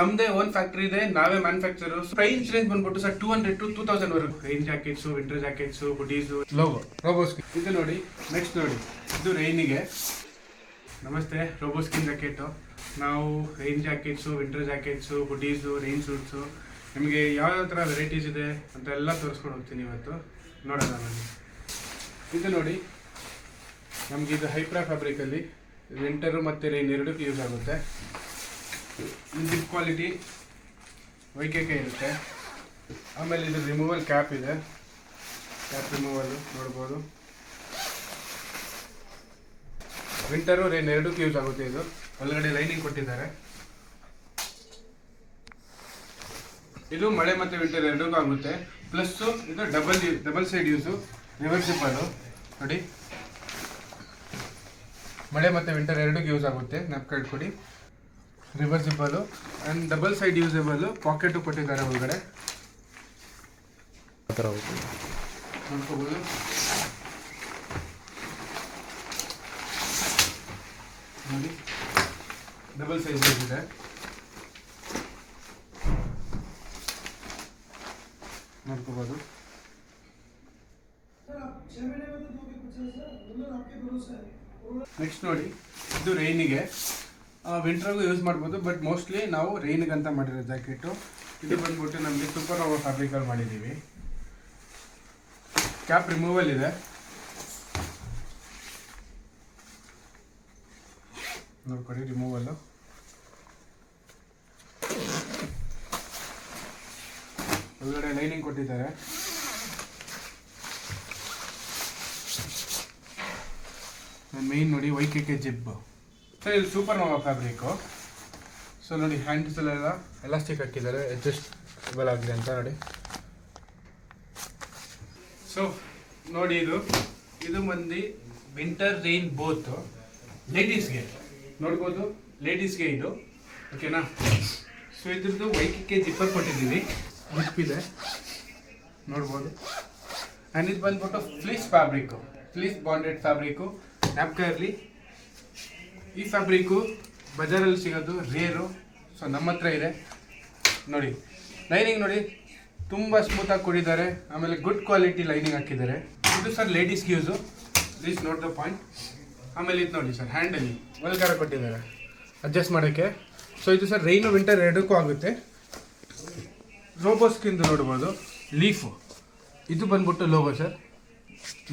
ನಮ್ದೇ own factory ಇದೆ, ನಾವೇ ಮ್ಯಾನುಫ್ಯಾಕ್ಚರ್. ಪ್ರೈಸ್ ರೇಂಜ್ ಬಂದ್ಬಿಟ್ಟು ಸರ್ 200 to 2000 ವರೆಗೂ. Rain jackets, winter jackets, hoodies, logo Roboskin. ಇದು ನೋಡಿ, ನೆಕ್ಸ್ಟ್ ನೋಡಿ, ಇದು ರೈನಿಗೆ. ನಮಸ್ತೆ, ರೋಬೋಸ್ಕಿನ್ ಜಾಕೆಟ್. ನಾವು rain jackets, winter jackets, hoodies, rain suits, ನಿಮಗೆ ಯಾವ್ಯಾವ ಥರ ವೆರೈಟೀಸ್ ಇದೆ ಅಂತ ಎಲ್ಲ ತೋರಿಸ್ಕೊಂಡು ಹೋಗ್ತೀನಿ ಇವತ್ತು. ನೋಡೋಣ ಬನ್ನಿ. ಇದು ನೋಡಿ, ನಮಗೆ ಇದು ಹೈಪ್ರಾ ಫ್ಯಾಬ್ರಿಕಲ್ಲಿ ವಿಂಟರು ಮತ್ತು ರೈನ್ ಎರಡಕ್ಕೂ ಯೂಸ್ ಆಗುತ್ತೆ. ಇದು ಕ್ವಾಲಿಟಿ YKK ಇರುತ್ತೆ. ಆಮೇಲೆ ಇದು ರಿಮೂವಲ್ ಕ್ಯಾಪ್ ಇದೆ, ಕ್ಯಾಪ್ ರಿಮೂವಲ್ ನೋಡ್ಬೋದು. ವಿಂಟರು ರೈನ್ ಎರಡಕ್ಕೂ ಯೂಸ್ ಆಗುತ್ತೆ. ಇದು ಒಳಗಡೆ ಲೈನಿಂಗ್ ಕೊಟ್ಟಿದ್ದಾರೆ. ಇದು ಮಳೆ ಮತ್ತು ವಿಂಟರ್ ಎರಡಕ್ಕೂ ಆಗುತ್ತೆ. ಪ್ಲಸ್ಸು ಇದು ಡಬಲ್ ಸೈಡ್ ಯೂಸು, ರಿವರ್ಸಿಬಲು ನೋಡಿ. ಮಳೆ ಮತ್ತು ವಿಂಟರ್ ಎರಡಕ್ಕೂ ಯೂಸ್ ಆಗುತ್ತೆ. ಜ್ಞಾಪಕ ಇಟ್ಕೊಡಿ. ರಿವರ್ಸಿಬಲು ಆ್ಯಂಡ್ ಡಬಲ್ ಸೈಡ್ ಯೂಸೇಬಲು. ಪಾಕೆಟು ಕೊಟ್ಟಿದ್ದಾರೆ ಒಳಗಡೆ, ನೋಡ್ಕೋಬೋದು. ನೋಡಿ, ಡಬಲ್ ಸೈಜ್ ಇದೆ. ನೋಡ್ಕೋಬೋದು. ನೆಕ್ಸ್ಟ್ ನೋಡಿ, ಇದು ರೈನಿಗೆ, ವಿಂಟರ್ಗೂ ಯೂಸ್ ಮಾಡ್ಬೋದು, ಬಟ್ ಮೋಸ್ಟ್ಲಿ ನಾವು ರೈನಿಗೆ ಅಂತ ಮಾಡಿರೋ ಜಾಕೆಟು. ಇದು ಬಂದ್ಬಿಟ್ಟು ನಮಗೆ ಸೂಪರ್ ನೋವಾ ಫ್ಯಾಬ್ರಿಕಲ್ಲಿ ಮಾಡಿದ್ದೀವಿ. ಕ್ಯಾಪ್ ರಿಮೂವಲ್ ಇದೆ, ನೋಡ್ಕೊಡಿ. ರಿಮೂವಲ್ಲು ಒಳಗಡೆ ಲೈನಿಂಗ್ ಕೊಟ್ಟಿದ್ದಾರೆ. ಮೇನ್ ನೋಡಿ YKK ಜಿಪ್. ಸರ್ ಇದು ಸೂಪರ್ ನೋವಾ ಫ್ಯಾಬ್ರಿಕ್ಕು. ಸೊ ನೋಡಿ, ಹ್ಯಾಂಡ್ಸ್ ಎಲ್ಲ ಎಲಾಸ್ಟಿಕ್ ಹಾಕಿದ್ದಾರೆ, ಅಡ್ಜಸ್ಟಬಲ್ ಆಗಿದೆ ಅಂತ ನೋಡಿ. ಸೊ ನೋಡಿ, ಇದು ಮಂದಿ ವಿಂಟರ್ ರೈನ್ ಬೋತ್ ಲೇಡೀಸ್ಗೆ ನೋಡ್ಬೋದು. ಲೇಡೀಸ್ಗೆ ಇದು ಓಕೆನಾ. ಸೊ ಇದ್ರದ್ದು YKK ಜಿಪ್ಪರ್ ಕೊಟ್ಟಿದ್ದೀವಿ, ಜಿಪ್ ಇದೆ ನೋಡ್ಬೋದು. ಆ್ಯಂಡ್ ಇದು ಬಂದ್ಬಿಟ್ಟು fleece fabric, fleece bonded fabric. ಜ್ಞಾಪಕ ಇರಲಿ, ಈ ಫ್ಯಾಬ್ರಿಕ್ಕು ಬಜಾರಲ್ಲಿ ಸಿಗೋದು ರೇರು. ಸೊ ನಮ್ಮ ಹತ್ರ ಇದೆ ನೋಡಿ. ಲೈನಿಂಗ್ ನೋಡಿ, ತುಂಬ ಸ್ಮೂತಾಗಿ ಕೊಟ್ಟಿದ್ದಾರೆ. ಆಮೇಲೆ ಗುಡ್ ಕ್ವಾಲಿಟಿ ಲೈನಿಂಗ್ ಹಾಕಿದ್ದಾರೆ. ಇದು ಸರ್ ಲೇಡೀಸ್ಗೆ use, please note the point. ಆಮೇಲೆ ಇದು ನೋಡಿ ಸರ್, ಹ್ಯಾಂಡಲ್ಲಿ ವಲ್ಗಾರ ಕೊಟ್ಟಿದ್ದಾರೆ ಅಡ್ಜಸ್ಟ್ ಮಾಡೋಕ್ಕೆ. ಸೊ ಇದು ಸರ್ ರೈನು ವಿಂಟರ್ ಎರಡಕ್ಕೂ ಆಗುತ್ತೆ. ರೋಬೋಸ್ಕಿನ್ದು ನೋಡ್ಬೋದು, ಲೀಫು. ಇದು ಬಂದ್ಬಿಟ್ಟು ಲೋಗೋ ಸರ್,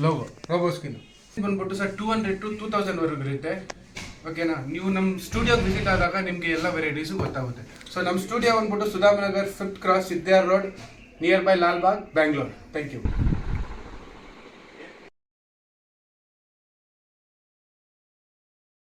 ಲೋಗೋ ರೋಬೋಸ್ಕಿನ್. ಇದು ಬಂದ್ಬಿಟ್ಟು ಸರ್ 200 to 2000 ವರೆಗೂ ಇರುತ್ತೆ ಓಕೆನಾ. ನೀವು ನಮ್ಮ ಸ್ಟುಡಿಯೋಗೆ ವಿಸಿಟ್ ಆದಾಗ ನಿಮಗೆ ಎಲ್ಲ ವೆರೈಟೀಸು ಗೊತ್ತಾಗುತ್ತೆ. ಸೊ ನಮ್ಮ ಸ್ಟುಡಿಯೋ ಬಂದ್ಬಿಟ್ಟು Sudhamanagar 5th Cross, Siddhar road, near by Lalbagh, Bangalore. Thank you.